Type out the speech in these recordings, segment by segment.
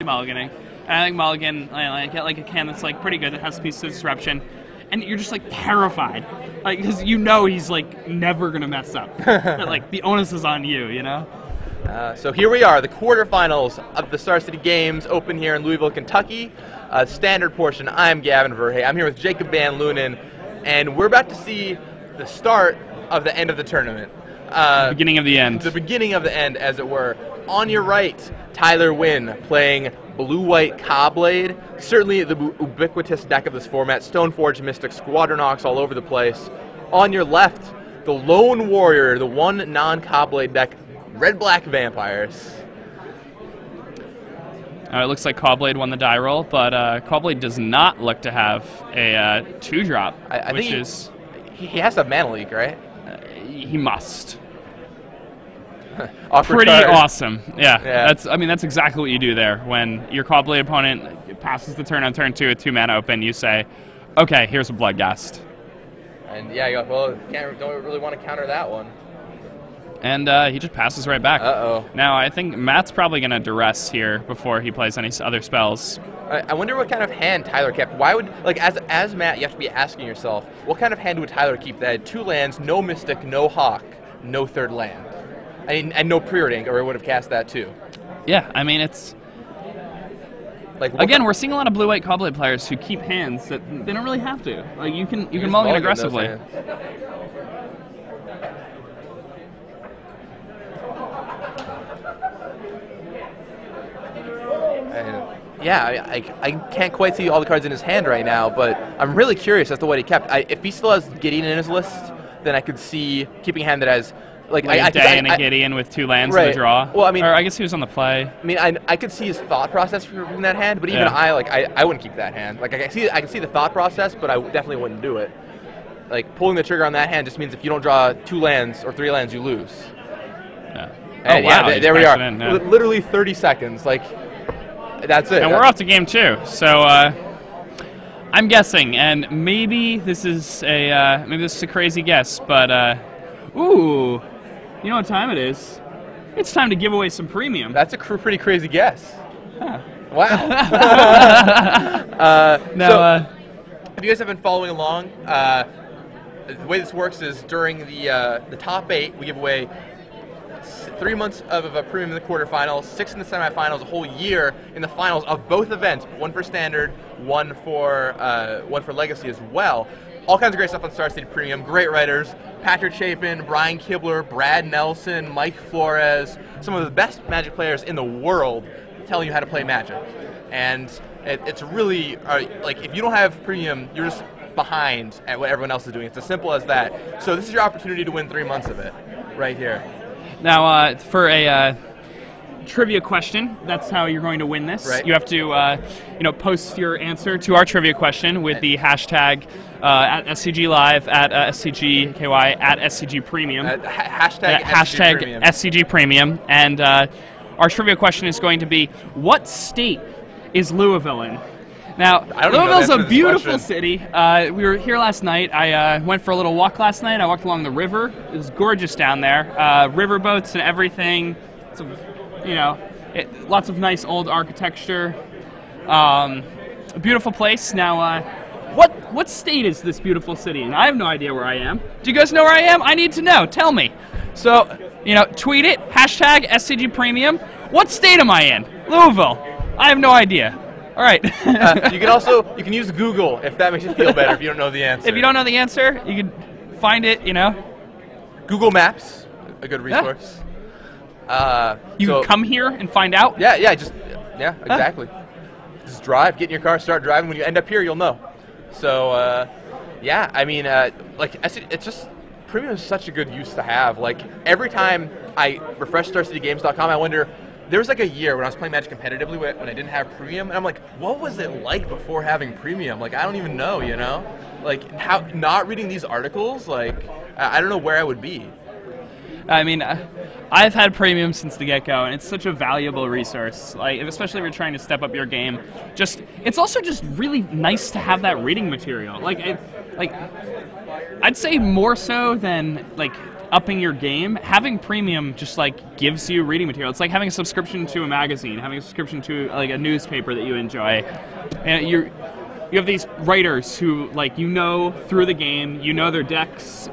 mulliganing. And I think mulligan, I get like a can that's like pretty good, that has a piece of disruption, and you're just like terrified, like because you know he's like never gonna mess up. But, like the onus is on you, you know. So here we are, the quarterfinals of the Star City Games open here in Louisville, Kentucky. Standard portion. I'm Gavin Verhey. I'm here with Jacob Van Lunen, and we're about to see the start of the end of the tournament. Beginning of the end. The beginning of the end, as it were. On your right, Tyler Winn playing Blue-White Cobblade. Certainly the ubiquitous deck of this format. Stoneforge Mystic, Squadronox all over the place. On your left, the Lone Warrior, the one non-Cobblade deck, Red-Black Vampires. It looks like Cobblade won the die roll, but Cobblade does not look to have a 2-drop, which is... He has a mana leak, right? He must. Pretty awesome. Yeah. That's exactly what you do there. When your Cobblade opponent passes the turn on turn 2 with 2 mana open, you say, okay, here's a Bloodghast. And yeah, you go, well, don't really want to counter that one. And he just passes right back. Uh-oh. Now, I think Matt's probably going to duress here before he plays any other spells. I wonder what kind of hand Tyler kept. Why would, like, as Matt, you have to be asking yourself, what kind of hand would Tyler keep that had 2 lands, no Mystic, no Hawk, no 3rd land? I mean, and no Preordained, or it would have cast that too. Yeah, I mean, it's... Like, again, we're seeing a lot of Blue-White Cobblade players who keep hands that they don't really have to. Like, you can mulligan aggressively. Yeah, I can't quite see all the cards in his hand right now, but I'm really curious as to what he kept. If he still has Gideon in his list, then I could see keeping a hand that has... Like Day and a Gideon with 2 lands in the draw. Well, I mean, or I guess he was on the play. I mean, I could see his thought process from that hand, but even I wouldn't keep that hand. Like I can see the thought process, but I definitely wouldn't do it. Like pulling the trigger on that hand just means if you don't draw 2 lands or 3 lands, you lose. Yeah. And wow! There we are. In, yeah. Literally 30 seconds. Like that's it. And we're off to game 2. So I'm guessing, and maybe this is a crazy guess, but ooh. You know what time it is? It's time to give away some premium. That's a pretty crazy guess. Huh. Wow. Now, if you guys have been following along, the way this works is during the top 8, we give away 3 months of a premium in the quarterfinals, 6 in the semifinals, a whole year in the finals of both events. 1 for Standard, one for Legacy as well. All kinds of great stuff on Star City Premium. Great writers. Patrick Chapin, Brian Kibler, Brad Nelson, Mike Flores, some of the best Magic players in the world telling you how to play Magic. And it's really, like, if you don't have Premium, you're just behind at what everyone else is doing. It's as simple as that. So this is your opportunity to win 3 months of it, right here. Now, for a trivia question, that's how you're going to win this. Right. You have to, post your answer to our trivia question with the hashtag at SCG Live, at SCGKY, at SCG Premium. Hashtag SCG Premium. And our trivia question is going to be, what state is Louisville in? Now, Louisville's a beautiful city. We were here last night. I went for a little walk last night. I walked along the river. It was gorgeous down there. Riverboats and everything. Lots of nice old architecture. A beautiful place. Now, what state is this beautiful city in? I have no idea where I am. Do you guys know where I am? I need to know. Tell me. So, tweet it. Hashtag SCG Premium. What state am I in? Louisville. I have no idea. All right. You can use Google if that makes you feel better if you don't know the answer. If you don't know the answer, you can find it, Google Maps, a good resource. You can come here and find out? Yeah, exactly. Just drive, get in your car, start driving. When you end up here, you'll know. So, it's just, Premium is such a good use to have. Like, every time I refresh StarCityGames.com, I wonder, there was like a year when I was playing Magic competitively when I didn't have Premium, and I'm like, what was it like before having Premium? Like, I don't even know, Like, how, not reading these articles, like, I don't know where I would be. I mean, I've had Premium since the get-go, and it's such a valuable resource. Like, especially if you're trying to step up your game. It's also just really nice to have that reading material. I'd say more so than like upping your game, having premium just like gives you reading material. It's like having a subscription to a magazine, having a subscription to like a newspaper that you enjoy. And you have these writers who like through the game, their decks,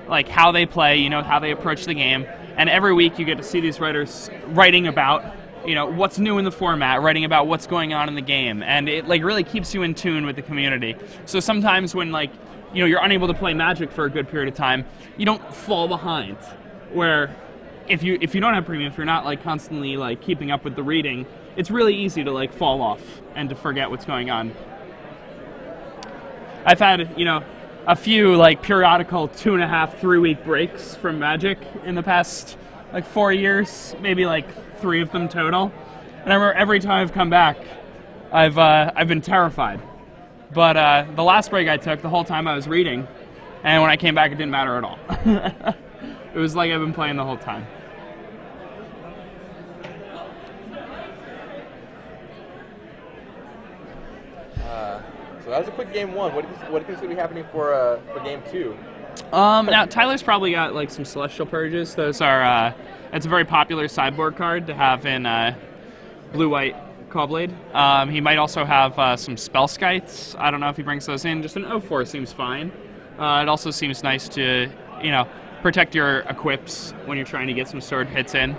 like how they play, how they approach the game, and every week you get to see these writers writing about what's new in the format, writing about what's going on in the game, and it like really keeps you in tune with the community. So sometimes when like you're unable to play Magic for a good period of time, you don't fall behind. Where if you don't have premium, if you're not like constantly like keeping up with the reading, it's really easy to like fall off and to forget what's going on. I've had a few like periodical 2.5, 3 week breaks from Magic in the past like 4 years, maybe like 3 of them total. And I remember every time I've come back, I've been terrified. But the last break I took, the whole time I was reading, and when I came back, it didn't matter at all. It was like I've been playing the whole time. So that was a quick game 1. What do you think is going to be happening for game 2? Now Tyler's probably got like some Celestial Purges. Those are it's a very popular sideboard card to have in blue-white Caw-Blade. He might also have some Spell Skites. I don't know if he brings those in. Just an 0-4 seems fine. It also seems nice to protect your equips when you're trying to get some sword hits in.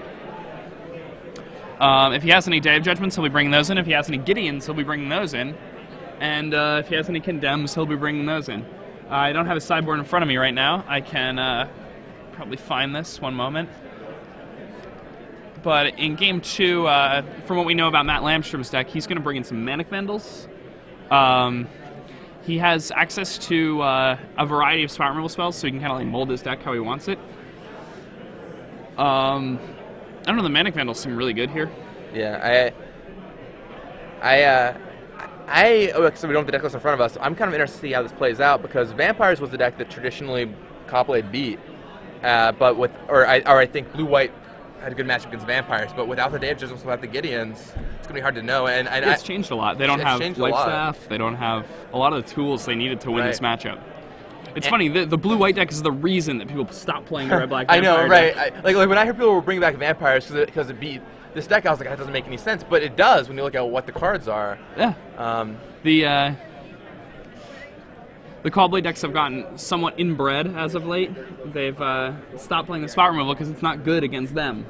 If he has any Day of Judgments, he'll be bringing those in. If he has any Gideons, he'll be bringing those in. And if he has any Condemns, he'll be bringing those in. I don't have a sideboard in front of me right now. I can probably find this one moment. But in game 2, from what we know about Matt Landstrom's deck, he's going to bring in some Manic Vandals. He has access to a variety of spot removal spells, so he can kind of like mold his deck how he wants it. I don't know, the Manic Vandals seem really good here. Yeah, so we don't have the deck list in front of us. I'm kind of interested to see how this plays out, because Vampires was the deck that traditionally Caw-Blade beat, I think Blue-White had a good matchup against Vampires, but without the Day of Judgments, without the Gideons, it's going to be hard to know. And it's changed a lot. They don't have Life Staff. They don't have a lot of the tools they needed to win this matchup. It's funny, the blue-white deck is the reason that people stop playing the red-black Vampire I know, right? deck. Like when I heard people were bringing back Vampires because it beat this deck, I was like, that doesn't make any sense. But it does when you look at what the cards are. Yeah. The Caw-Blade decks have gotten somewhat inbred as of late. They've stopped playing the spot removal because it's not good against them.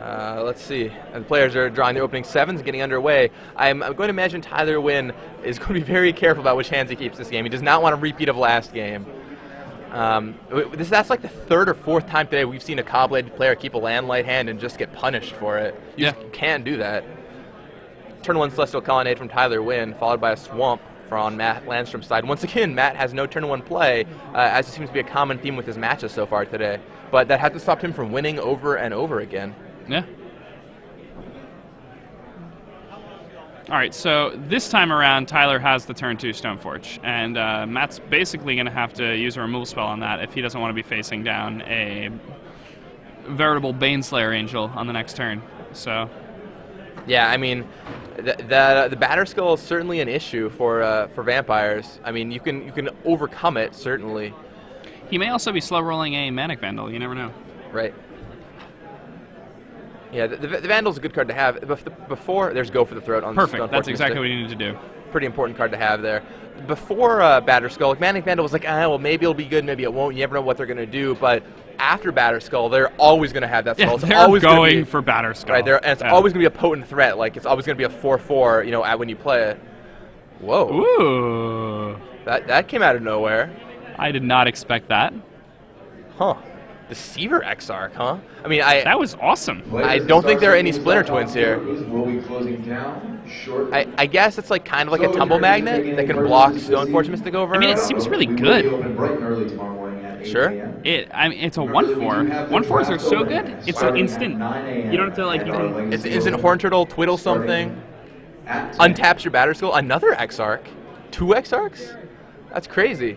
Let's see. And the players are drawing their opening 7s, getting underway. I'm going to imagine Tyler Winn is going to be very careful about which hands he keeps this game. He does not want a repeat of last game. That's like the 3rd or 4th time today we've seen a Caw-Blade player keep a landlight hand and just get punished for it. You can't do that. Turn 1 Celestial Colonnade from Tyler Winn, followed by a Swamp on Matt Landstrom's side. Once again, Matt has no turn 1 play, as it seems to be a common theme with his matches so far today. But that hasn't stopped him from winning over and over again. Yeah. All right, so this time around, Tyler has the turn 2 Stoneforge, and Matt's basically going to have to use a removal spell on that if he doesn't want to be facing down a veritable Baneslayer Angel on the next turn. So. Yeah, I mean, the batter skill is certainly an issue for Vampires. I mean, you can overcome it, certainly. He may also be slow rolling a Manic Vandal. You never know. Right. Yeah, the Vandal's a good card to have. Before, there's Go for the Throat on Perfect. That's exactly what you need to do. Pretty important card to have there. Before Batterskull, like Manic Vandal was like, well, maybe it'll be good, maybe it won't. You never know what they're going to do. But after Batterskull, they're always going to have that spell. Yeah, they're always going for Batterskull. Right, and it's always going to be a potent threat. Like, it's always going to be a 4/4, when you play it. Whoa. Ooh. That came out of nowhere. I did not expect that. Huh. Deceiver Exarch, huh? I mean, that was awesome. I don't think there are any Splinter Twins here. I guess it's like kind of like a Tumble Magnet that can block Stoneforge Mystic over. I mean, it seems really good. Sure. It's a 1/4. 1/4s are so good. It's an instant. You don't have to like. It's instant Horn Turtle, twiddle something, untaps your Batterskull. Another Exarch, 2 Exarchs. That's crazy.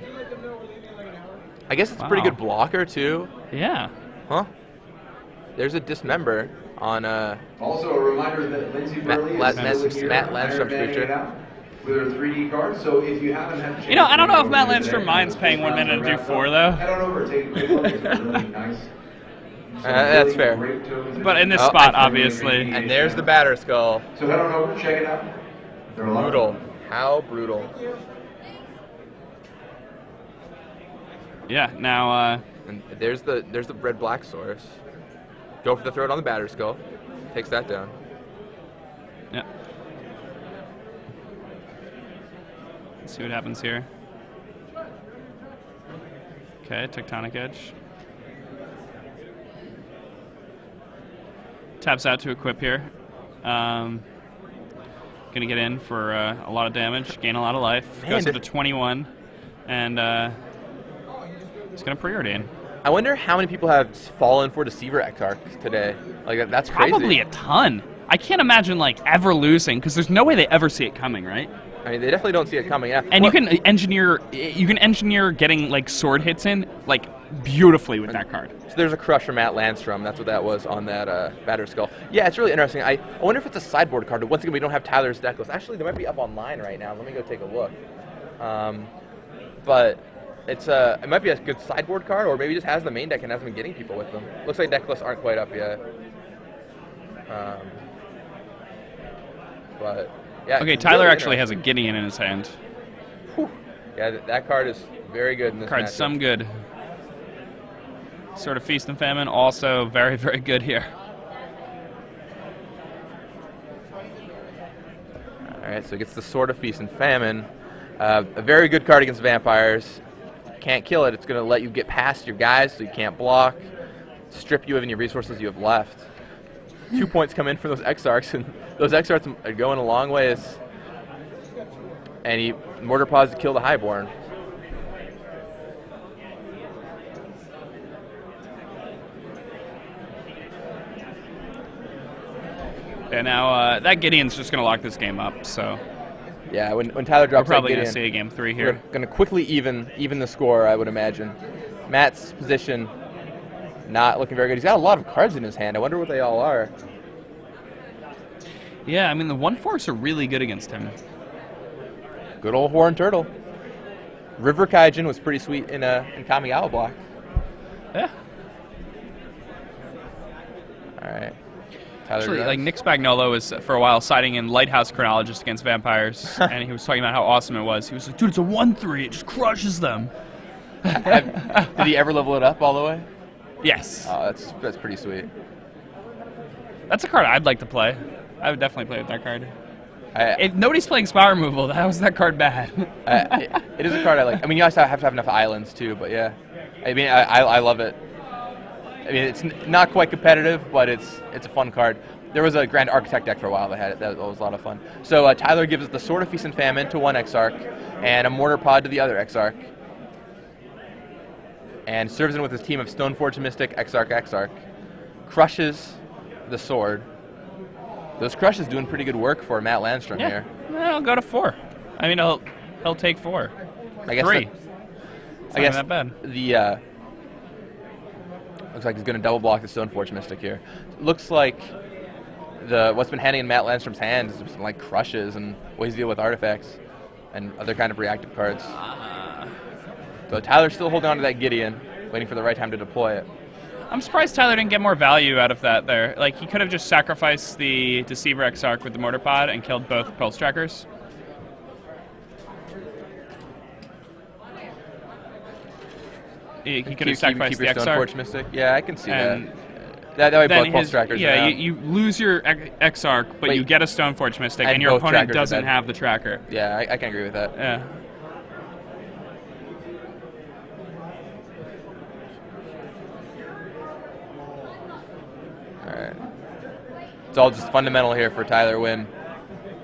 I guess it's a pretty good blocker too. Yeah. Huh? There's a Dismember on Also a reminder that Lindsay Matt Landstrom's creature. with our 3D cards. So if you haven't had a chance, You know, I don't know if Matt to Landstrom minds paying 1 minute to do 4 though. head on over, take a quick look. It's really nice. That's fair. But in this spot, obviously. And there's the batter skull. So head on over, check it out. Brutal. How brutal. Yeah, now, And there's the red black source. Go for the throw it on the batter skull. Takes that down. yeah. Let's see what happens here. Okay, Tectonic Edge. Taps out to equip here. Gonna get in for a lot of damage, gain a lot of life. Goes up to 21, and he's gonna preordain. I wonder how many people have fallen for Deceiver Exarch today. Like that's crazy. Probably a ton. I can't imagine like ever losing because there's no way they ever see it coming, right? I mean, they definitely don't see it coming. Yeah. And you can engineer getting like sword hits in like beautifully with that card. So there's a crush from Matt Landstrom. That's what that was on that batter skull. Yeah, it's really interesting. I wonder if it's a sideboard card. But once again, we don't have Tyler's deck list. Actually, they might be up online right now. Let me go take a look. But it might be a good sideboard card, or maybe just has the main deck and hasn't been getting people with them. Looks like deck lists aren't quite up yet. But yeah. Okay, Tyler really actually has a Gideon in his hand. Whew. Yeah, that card is very good in this Card's matchup. some good. Sort of Feast and Famine, also very, very good here. All right, so it gets the Sword of Feast and Famine. A very good card against vampires. Can't kill it. It's going to let you get past your guys so you can't block, strip you of any resources you have left. 2 points come in for those Exarchs, and those Exarchs are going a long ways. And he Mortar Pods to kill the Highborn. And now that Gideon's just going to lock this game up, so Yeah, when Tyler drops we're probably that going to see a game 3 here. we're going to quickly even the score, I would imagine. Matt's position not looking very good. He's got a lot of cards in his hand. I wonder what they all are. Yeah, I mean, the 1/4s are really good against him. Good old Horn Turtle. River Kaijin was pretty sweet in Kamigawa block. Yeah. All right. Tyler Actually, Grimes. like Nick Spagnuolo was for a while siding in Lighthouse Chronologist against vampires, and he was talking about how awesome it was. He was like, dude, it's a 1/3. It just crushes them. Did he ever level it up all the way? Yes. Oh, that's pretty sweet. That's a card I'd like to play. I would definitely play with that card. If If nobody's playing spell removal, how is that card bad? it is a card I like. I mean, you also have to have enough islands too, but yeah. I mean, I love it. I mean, it's not quite competitive, but it's a fun card. There was a Grand Architect deck for a while that had it. That was a lot of fun. So Tyler gives us the Sword of Feast and Famine to one Exarch, and a Mortar Pod to the other Exarch. And serves in with his team of Stoneforge Mystic, Exarch. Crushes the sword. Those crushes doing pretty good work for Matt Landstrom Yeah. here. Well, I'll go to 4. I mean, he'll take 4. I guess 3. that- It's I not guess that bad. the looks like he's going to double block the Stoneforge Mystic here. Looks like what's been handing in Matt Landstrom's hands is some like crushes and ways to deal with artifacts and other kind of reactive cards. So Tyler's still holding on to that Gideon, waiting for the right time to deploy it. I'm surprised Tyler didn't get more value out of that there. Like, he could have just sacrificed the Deceiver Exarch with the Mortar Pod and killed both Pulse Trackers. He could have sacrificed keep the your Exarch. Stoneforge Mystic. Yeah, I can see And that. That way then both Pulse Trackers yeah, are you lose your Exarch, but Wait. you get a Stoneforge Mystic, And and your both opponent trackers are doesn't dead. have the tracker. Yeah, I can agree with that. Yeah. All right. It's all just fundamental here for Tyler Winn.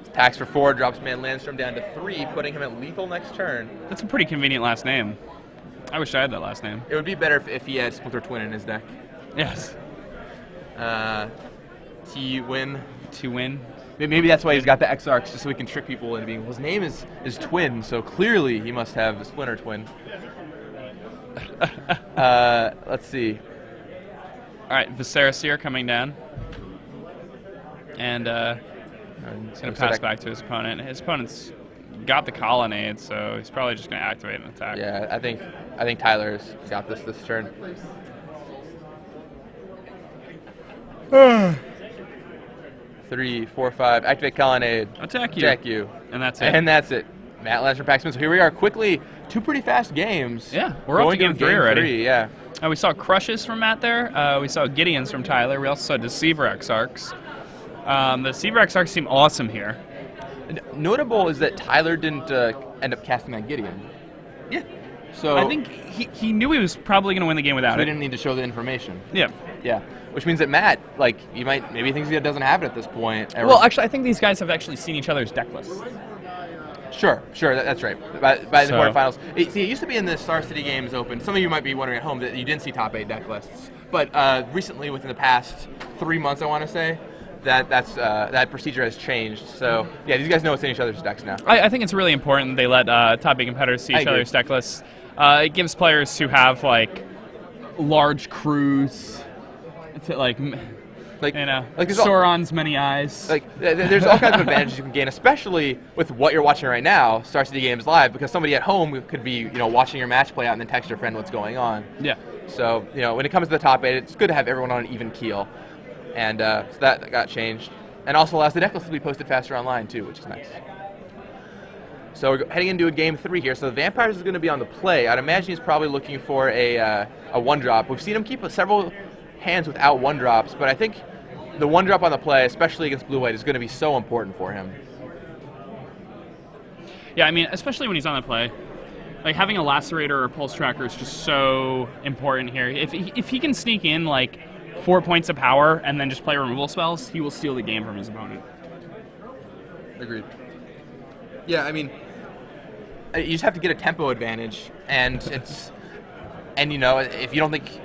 Attacks for 4, drops Man Landstrom down to 3, putting him at lethal next turn. That's a pretty convenient last name. I wish I had that last name. It would be better if he had Splinter Twin in his deck. Yes. T Win. To win. Maybe that's why he's got the Exarch, just so he can trick people into being. Well, his name is Twin, so clearly he must have the Splinter Twin. Let's see. All right, Viserys here coming down. And he's going to pass back to his opponent. His opponent's got the colonnade, so he's probably just going to activate an attack. Yeah, I think Tyler's got this turn. 3, 4, 5. Activate colonnade. Attack you. And that's it. And that's it. Matt Landstrom packs win. So here we are, quickly, 2 pretty fast games. Yeah, we're up to game 3 already. 3, yeah. We saw crushes from Matt there. We saw Gideons from Tyler. We also saw Deceiver Exarchs. The Deceiver Exarchs seem awesome here. Notable is that Tyler didn't end up casting that Gideon. Yeah. So I think he knew he was probably going to win the game without it. it. He didn't need to show the information. Yeah. Yeah. Which means that Matt, like, maybe thinks he doesn't have it at this point. Well, actually, I think these guys have actually seen each other's deck lists. Sure, that's right. By the quarterfinals. It used to be in the Star City Games Open. Some of you might be wondering at home that you didn't see top 8 deck lists. But recently, within the past 3 months, I want to say, that procedure has changed. So, yeah, these guys know what's in each other's decks now. I think it's really important they let top 8 competitors see each other's deck lists. It gives players who have, like, large crews to, like Sauron's many eyes. Like, there's all kinds of advantages you can gain, especially with what you're watching right now, Star City Games Live, because somebody at home could be, watching your match play out and then text your friend what's going on. Yeah. So, when it comes to the top 8, it's good to have everyone on an even keel. And so that got changed. And also allows the deck list to be posted faster online, too, which is nice. So we're heading into a game 3 here. So the Vampires is going to be on the play. I'd imagine he's probably looking for a 1-drop. We've seen him keep several hands without 1-drops, but I think the 1-drop on the play, especially against blue-white, is going to be so important for him. Yeah, I mean, especially when he's on the play. Like, having a Lacerator or a Pulse Tracker is just so important here. If he can sneak in, like, 4 points of power and then just play removal spells, he will steal the game from his opponent. Agreed. Yeah, I mean, you just have to get a tempo advantage, and if you don't think,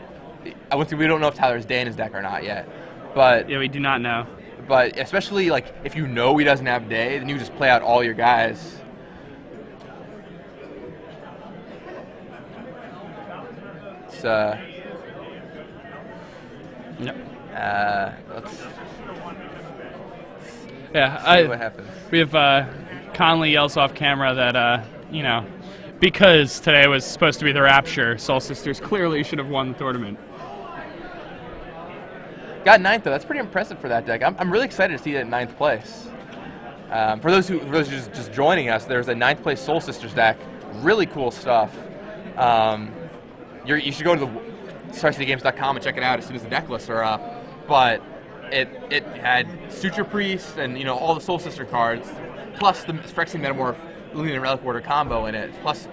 we don't know if Tyler's Day in his deck or not yet, but yeah, we do not know. But especially like if he doesn't have Day, then you just play out all your guys. It's Yep. Let's see what happens. We have Conley yells off camera that because today was supposed to be the Rapture, Soul Sisters clearly should have won the tournament. Got 9th though. That's pretty impressive for that deck. I'm really excited to see it in 9th place. For those who just joining us, there's a 9th place Soul Sisters deck. Really cool stuff. You should go to the StarCityGames.com and check it out as soon as the deck lists are up. But it had Suture Priest and all the Soul Sister cards, plus the Phyrexian Metamorph Lunar and Relic Order combo in it, plus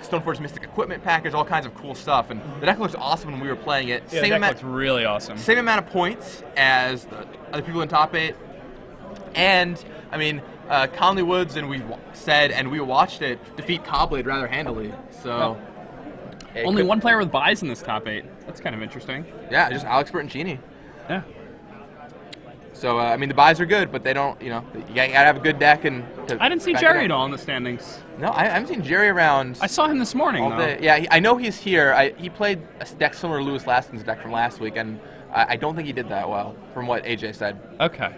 Stoneforge Mystic Equipment package, all kinds of cool stuff. And the deck looks awesome when we were playing it. Yeah, the deck looks really awesome. Same amount of points as the other people in top 8. And, I mean, Conley Woods, and we said, and we watched it, defeat Cobblade rather handily. So... Only one player with buys in this top 8. That's kind of interesting. Yeah, just Alex Bertoncini. Yeah. So, I mean, the buys are good, but they don't, you gotta have a good deck. And I didn't see Jerry at all in the standings. No, I haven't seen Jerry around. I saw him this morning, though. Day. Yeah, I know he's here. He played a deck similar to Lewis Laston's deck from last week, and I don't think he did that well, from what AJ said. Okay.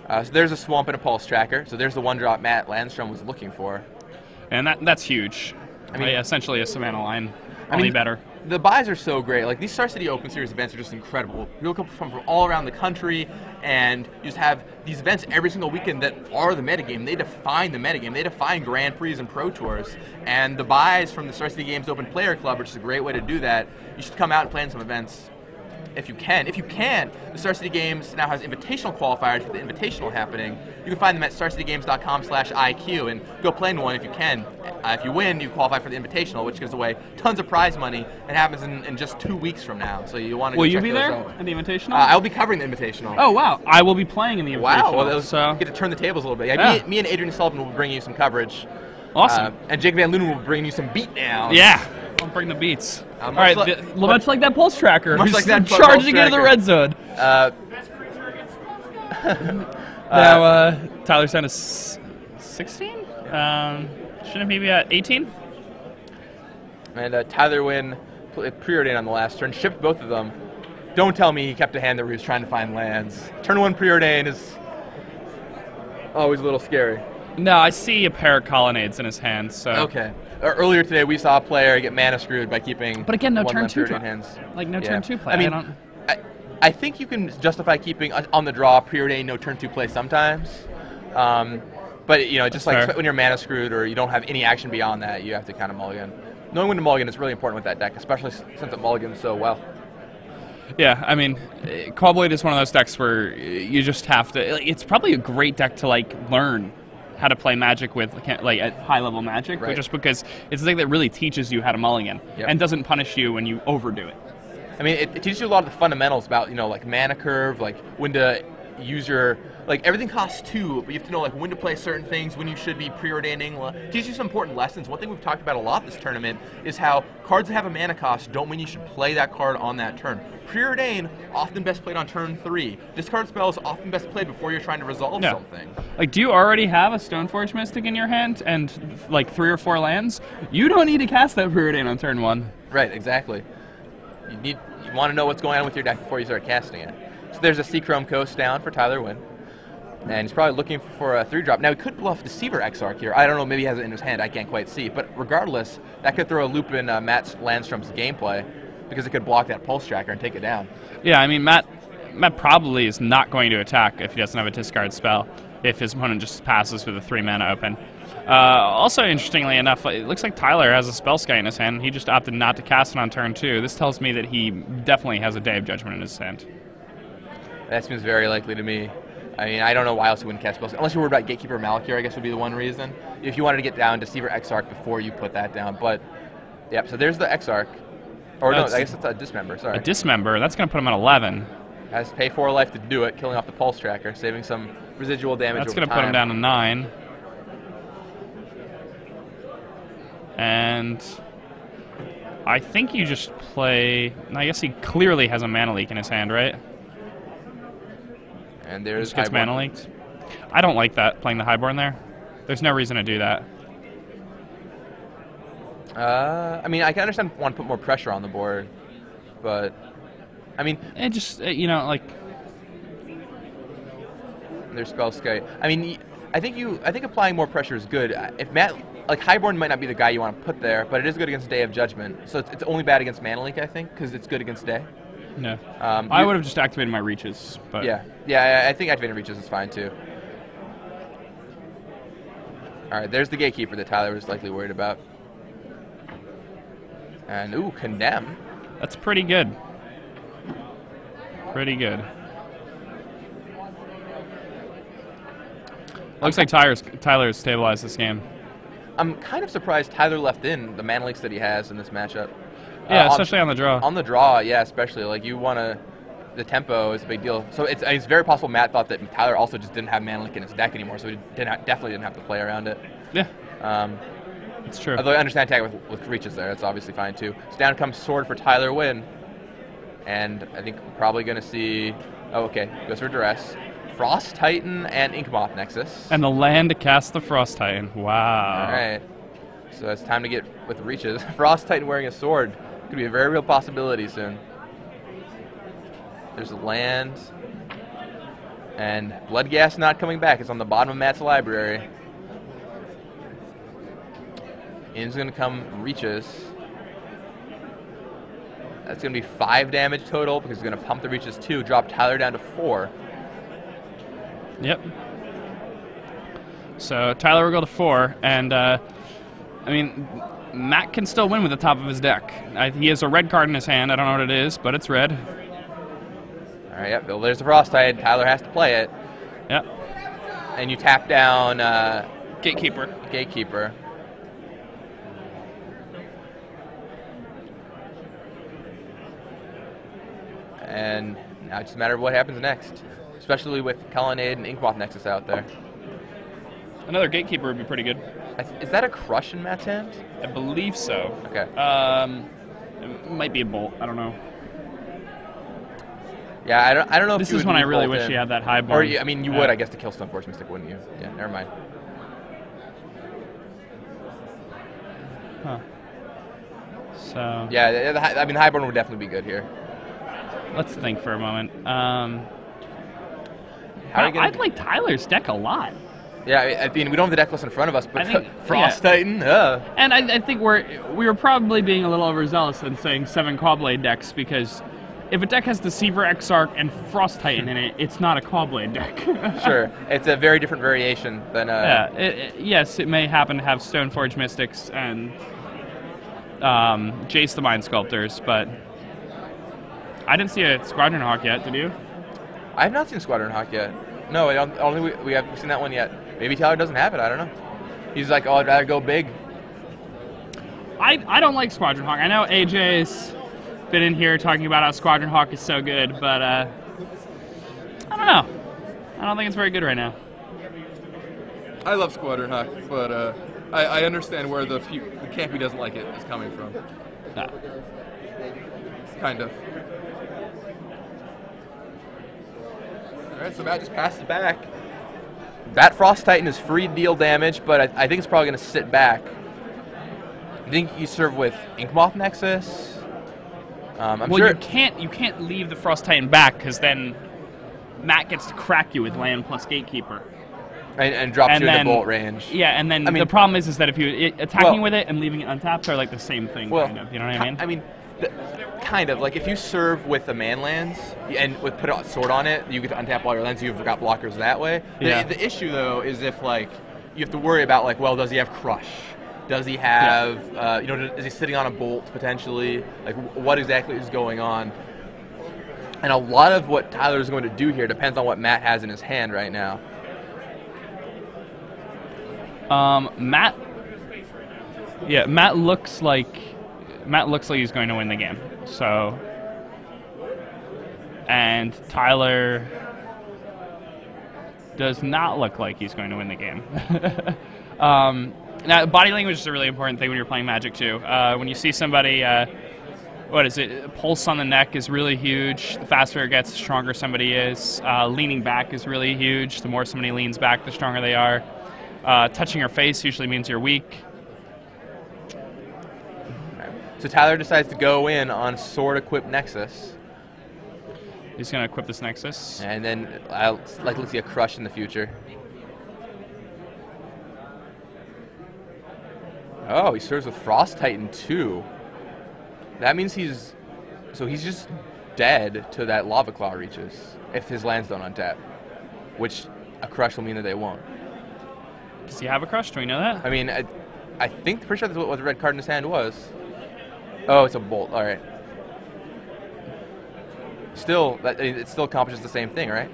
So there's a Swamp and a Pulse Tracker. So there's the 1-drop Matt Landstrom was looking for. And that's huge. I mean, essentially a Savannah line. Only better. The buys are so great. Like, these Star City Open Series events are just incredible. People come from all around the country, and you just have these events every single weekend that are the metagame. They define the metagame. They define Grand Prix and Pro Tours. And the buys from the Star City Games Open Player Club, which is a great way to do that, you should come out and play in some events if you can. If you can, the Star City Games now has invitational qualifiers for the invitational happening. You can find them at starcitygames.com/IQ and go play in one if you can. If you win, you qualify for the invitational, which gives away tons of prize money and happens in just 2 weeks from now. So you want to. Will you be there at the invitational? I'll be covering the invitational. Oh wow! I will be playing in the invitational. Wow! Well, so get to turn the tables a little bit. Yeah, me and Adrian Sullivan will bring you some coverage. Awesome. And Jake Van Loon will bring you some beatdowns. Yeah. I'll bring the beats. All right, much like that Pulse Tracker. Much like that charging into the red zone. Now, Tyler's down to 16? Shouldn't he be at 18? And Tyler Winn preordained on the last turn, shipped both of them. Don't tell me he kept a hand there where he was trying to find lands. Turn 1 preordain is always a little scary. No, I see a pair of colonnades in his hand. So Okay. Earlier today, we saw a player get mana screwed by keeping. But again, no one turn left two Pyridane draw. hands. Like no Yeah. turn 2 play. I mean, don't. I think you can justify keeping on the draw Pyridane no turn 2 play sometimes. But you know, just That's like fair. when you're mana screwed or you don't have any action beyond that, you have to kind of mulligan. Knowing when to mulligan is really important with that deck, especially since it mulligans so well. Yeah, I mean, Quablade is one of those decks where you just have to. It's probably a great deck to like learn how to play Magic with, like at high level Magic, Right. just because it's a deck that really teaches you how to mulligan Yep. and doesn't punish you when you overdo it. I mean, it teaches you a lot of the fundamentals about, you know, like mana curve, like when to use your, like everything costs 2, but you have to know like when to play certain things, when you should be preordaining. It teaches you some important lessons. One thing we've talked about a lot this tournament is how cards that have a mana cost don't mean you should play that card on that turn. Preordain, often best played on turn 3. Discard spells, often best played before you're trying to resolve Yeah. something. Like, do you already have a Stoneforge Mystic in your hand and like 3 or 4 lands? You don't need to cast that Preordain on turn 1. Right, exactly. You want to know what's going on with your deck before you start casting it. So there's a Seachrome Coast down for Tyler Winn. And he's probably looking for a 3-drop. Now, he could bluff Deceiver Exarch here. I don't know, maybe he has it in his hand. I can't quite see. But regardless, that could throw a loop in Matt Landstrom's gameplay because it could block that Pulse Tracker and take it down. Yeah, I mean, Matt probably is not going to attack if he doesn't have a discard spell, if his opponent just passes with a 3 mana open. Also, interestingly enough, it looks like Tyler has a Spellskite in his hand. He just opted not to cast it on turn 2. This tells me that he definitely has a Day of Judgment in his hand. That seems very likely to me. I mean, I don't know why else he wouldn't cast spells. Unless you're worried about Gatekeeper Malakir, I guess would be the one reason. If you wanted to get down Deceiver Exarch before you put that down. But, yep, so there's the Exarch. Or no, I guess it's a Dismember, sorry. A Dismember, that's going to put him at 11. Has to pay 4 life to do it, killing off the Pulse Tracker, saving some residual damage That's over going to put him time. down to 9. And I think you just play... I guess he clearly has a Mana Leak in his hand, right? And there's Just gets Highborn. Mana Leaked. I don't like that, playing the Highborn there. There's no reason to do that. I mean, I can understand want to put more pressure on the board, but I mean, It just, you know, like... there's Spellskite. I mean, I think applying more pressure is good. If Matt, like Highborn might not be the guy you want to put there, but it is good against Day of Judgment. So it's only bad against Mana Leak, I think, because it's good against Day. No. I would have just activated my reaches, but... Yeah, I think activating reaches is fine too. All right, there's the Gatekeeper that Tyler was likely worried about. And ooh, Condemn. That's pretty good. Pretty good. Looks like Tyler's stabilized this game. I'm kind of surprised Tyler left in the Mana Leaks that he has in this matchup. Yeah, especially on the draw. On the draw, yeah, especially. Like, you want to... The tempo is a big deal. So it's very possible Matt thought that Tyler also just didn't have Mana Leak in his deck anymore, so he definitely didn't have to play around it. Yeah, it's true. Although I understand attack with reaches there. That's obviously fine, too. So down comes Sword for Tyler Winn. And I think we're probably going to see... Oh, okay. Goes for Duress. Frost Titan and Inkmoth Nexus. And the land to cast the Frost Titan. Wow. All right. So it's time to get with reaches. Frost Titan wearing a sword. Could be a very real possibility soon. There's a land. And Bloodghast not coming back. It's on the bottom of Matt's library. In's going to come reaches. That's going to be 5 damage total because he's going to pump the reaches 2, drop Tyler down to 4. Yep. So Tyler will go to 4, and I mean, Matt can still win with the top of his deck. He has a red card in his hand. I don't know what it is, but it's red. All right, yep. Well, there's the Frost Tide. Tyler has to play it. Yep. And you tap down Gatekeeper. Gatekeeper. And now it's just a matter of what happens next, especially with Colonnade and Inkmoth Nexus out there. Another Gatekeeper would be pretty good. Is that a Crush in Matt's hand? I believe so. Okay. It might be a Bolt. I don't know. Yeah, I don't know if This you is would when I leave really Bolt wish in. he had that high Or, bar. I mean, you would, I guess, to kill Stoneforge Mystic, wouldn't you? Yeah, never mind. Huh. So... Yeah, I mean, Highborn would definitely be good here. Let's think for a moment. How are you gonna I'd like Tyler's deck a lot. Yeah, I mean, we don't have the deck list in front of us, but I think- Frost yeah. Titan, And I think we were probably being a little overzealous in saying 7 Clawblade decks, because if a deck has Deceiver, Exarch, and Frost Titan in it, it's not a Clawblade deck. Sure. It's a very different variation than... Yeah, yes, it may happen to have Stoneforge Mystics and Jace the Mind Sculptors, but I didn't see a Squadron Hawk yet, did you? I have not seen Squadron Hawk yet. No, I don't think we haven't seen that one yet. Maybe Tyler doesn't have it, I don't know. He's like, oh, I'd rather go big. I don't like Squadron Hawk. I know AJ's been in here talking about how Squadron Hawk is so good, but I don't know. I don't think it's very good right now. I love Squadron Hawk, but I understand where the camp who doesn't like it is coming from. No. Kind of. All right, so Matt just passed it back. That Frost Titan is free to deal damage, but I think it's probably going to sit back. I think you serve with Inkmoth Nexus. I'm Well, sure. you can't leave the Frost Titan back, because then Matt gets to crack you with land plus Gatekeeper. And drops And you then, into bolt range. Yeah, and then I mean- the problem is that if you attacking Well- with it and leaving it untapped are like the same thing, Well, kind of. You know what I mean? I mean, kind of. Like, if you serve with the man lands and put a sword on it, you get to untap all your lands, you've got blockers that way. Yeah. The issue, though, is if, like, you have to worry about, like, well, does he have Crush? Does he have, is he sitting on a bolt, potentially? Like, what exactly is going on? And a lot of what Tyler's going to do here depends on what Matt has in his hand right now. Matt looks like he's going to win the game. So, and Tyler does not look like he's going to win the game. Now, body language is a really important thing when you're playing Magic too. When you see somebody, pulse on the neck is really huge. The faster it gets, the stronger somebody is. Leaning back is really huge. The more somebody leans back, the stronger they are. Touching your face usually means you're weak. So Tyler decides to go in on Sword Equip Nexus. He's going to equip this Nexus. And then I'll likely see a Crush in the future. Oh, he serves with Frost Titan too. That means he's just dead to that Lava Claw reaches if his lands don't untap, which a Crush will mean that they won't. Does he have a Crush? Do we know that? I mean, I think pretty sure that's what the red card in his hand was. Oh, it's a Bolt. All right. Still, it still accomplishes the same thing, right?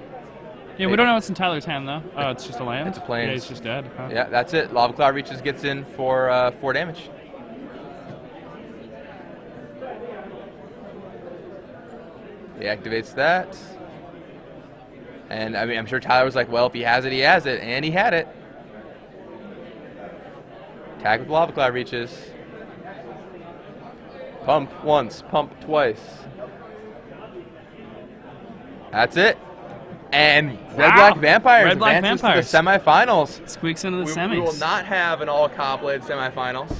Yeah, we don't know what's in Tyler's hand though. Oh, it's just a land. It's a plains. Yeah, he's just dead. Huh? Yeah, that's it. Lava Claw reaches, gets in for 4 damage. He activates that. And I mean, I'm sure Tyler was like, well, if he has it, he has it. And he had it. Attack with Lava Cloud reaches. Pump once, pump twice. That's it. And Red-Black Vampires Red-Black advances Vampires. to the semifinals. Squeaks into the semis. We will not have an all-Cobblade semifinals.